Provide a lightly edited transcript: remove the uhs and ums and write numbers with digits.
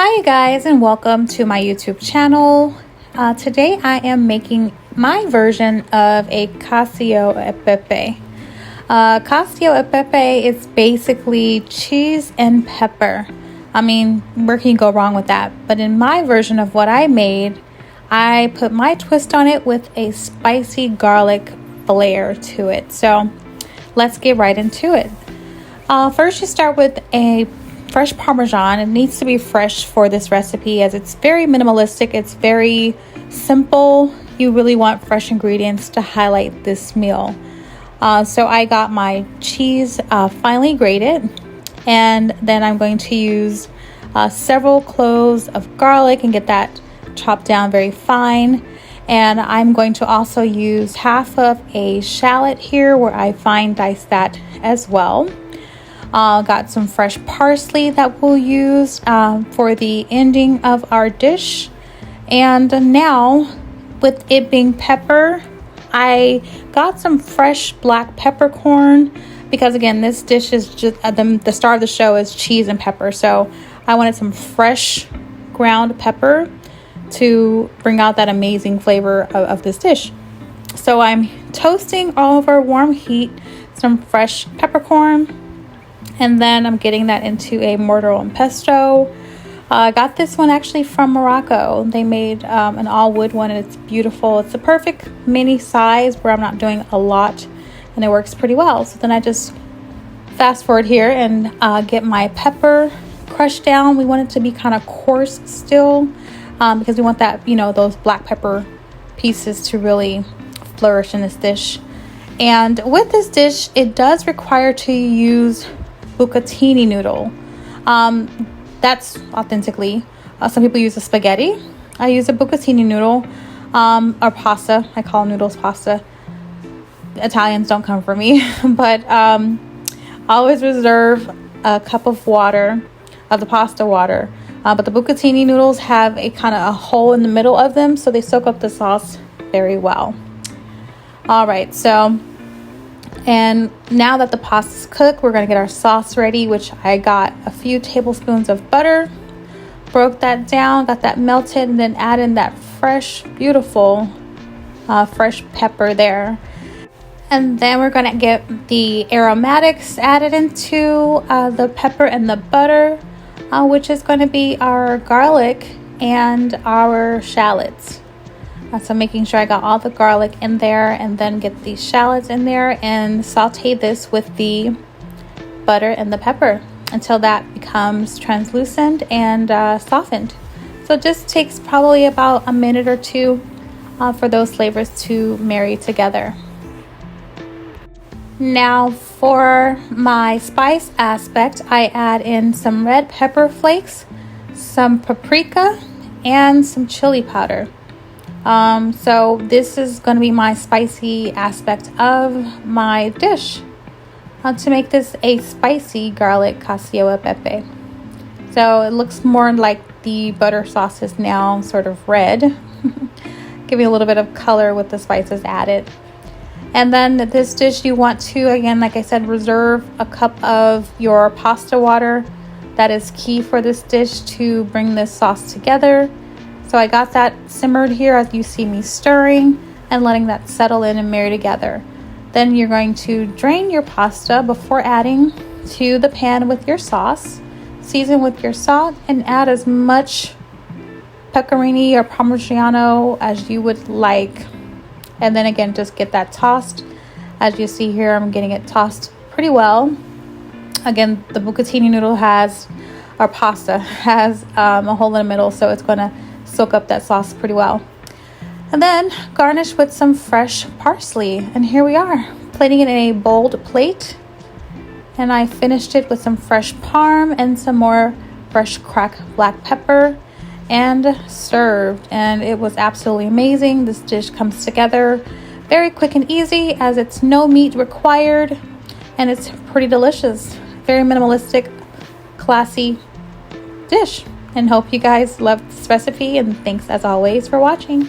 Hi you guys, and welcome to my YouTube channel. Today I am making my version of a Cacio e Pepe. Cacio e Pepe is basically cheese and pepper. I mean, where can you go wrong with that? But in my version of what I made, I put my twist on it with a spicy garlic flair to it. So let's get right into it. First, you start with a fresh Parmesan. It needs to be fresh for this recipe as it's very minimalistic. It's very simple. You really want fresh ingredients to highlight this meal. So I got my cheese finely grated, and then I'm going to use several cloves of garlic and get that chopped down very fine. And I'm going to also use half of a shallot here where I fine diced that as well. Got some fresh parsley that we'll use for the ending of our dish. And now, with it being pepper, I got some fresh black peppercorn because again, this dish is just the star of the show is cheese and pepper. So I wanted some fresh ground pepper to bring out that amazing flavor of this dish. So I'm toasting over warm heat some fresh peppercorn. And then I'm getting that into a mortar and pesto. I got this one actually from Morocco. They made an all wood one and it's beautiful. It's a perfect mini size where I'm not doing a lot and it works pretty well. So then I just fast forward here and get my pepper crushed down. We want it to be kind of coarse still because we want that, those black pepper pieces to really flourish in this dish. And with this dish, it does require to use bucatini noodle. That's authentically some people use a spaghetti. I use a bucatini noodle or pasta. I call noodles pasta. Italians don't come for me. But always reserve a cup of water, of the pasta water. But the bucatini noodles have a kind of a hole in the middle of them, so they soak up the sauce very well. All right, and now that the pasta's cooked, we're going to get our sauce ready, which I got a few tablespoons of butter, broke that down, got that melted, and then add in that fresh, beautiful, fresh pepper there. And then we're going to get the aromatics added into the pepper and the butter, which is going to be our garlic and our shallots. So making sure I got all the garlic in there and then get the shallots in there and saute this with the butter and the pepper until that becomes translucent and softened. So it just takes probably about a minute or two for those flavors to marry together. Now for my spice aspect, I add in some red pepper flakes, some paprika, and some chili powder. So this is going to be my spicy aspect of my dish to make this a spicy garlic cacio e pepe. So it looks more like the butter sauce is now sort of red, giving a little bit of color with the spices added. And then this dish you want to, again, like I said, reserve a cup of your pasta water. That is key for this dish to bring this sauce together. So I got that simmered here as you see me stirring and letting that settle in and marry together. Then you're going to drain your pasta before adding to the pan with your sauce. Season with your salt and add as much pecorino or parmigiano as you would like. And then again, just get that tossed. As you see here, I'm getting it tossed pretty well. Again, the bucatini noodle or pasta has a hole in the middle, so it's going to soak up that sauce pretty well. And then garnish with some fresh parsley. And here we are, plating it in a bold plate. And I finished it with some fresh parm and some more fresh cracked black pepper and served. And it was absolutely amazing. This dish comes together very quick and easy as it's no meat required. And it's pretty delicious. Very minimalistic, classy dish. And hope you guys loved this recipe, and thanks as always for watching.